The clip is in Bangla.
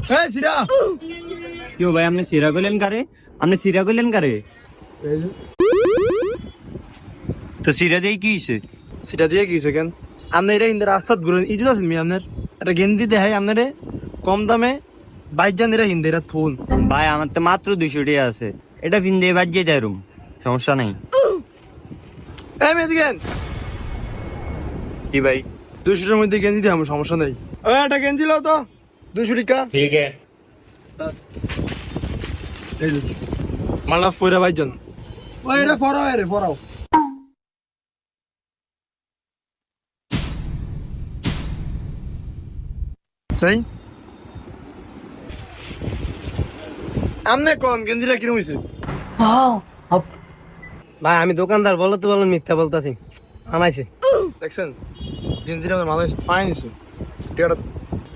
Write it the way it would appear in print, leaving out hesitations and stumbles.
এই সিরা क्यों भाई हमने सिरा को लेन करे हमने सिरा को लेन करे तो सिरा दे की से সিরা দিয়ে কি হইছে কেন আপনি এটা হিন্দে রাস্তাত ঘুরেন ইজ্জত আছেন মি আপনার এটা গেঞ্জি দেখাই আপনারে কম দামে বাইক জান এরা হিন্দে এরা থুন ভাই আমার তো মাত্র 200 টাকা আছে এটা ফিন্দে বাজে দেয় রুম সমস্যা নাই এই মেদিকেন কি ভাই 200 এর মধ্যে গেঞ্জি দিয়ে আমার সমস্যা নাই এটা গেঞ্জি লও তো 200 টাকা ठीक है এই যে মালা ফয়রা ভাইজান ওই এটা ফরাও রে ফরাও তাই আমনে কোন গেঞ্জিটা কিরম হইছে ভাই আমি দোকানদার বলো তো বলো মিথ্যা বলতাছি আনাইছে দেখছেন গেঞ্জিটা আমার মাথায় ফাইন হইছে টাকাটা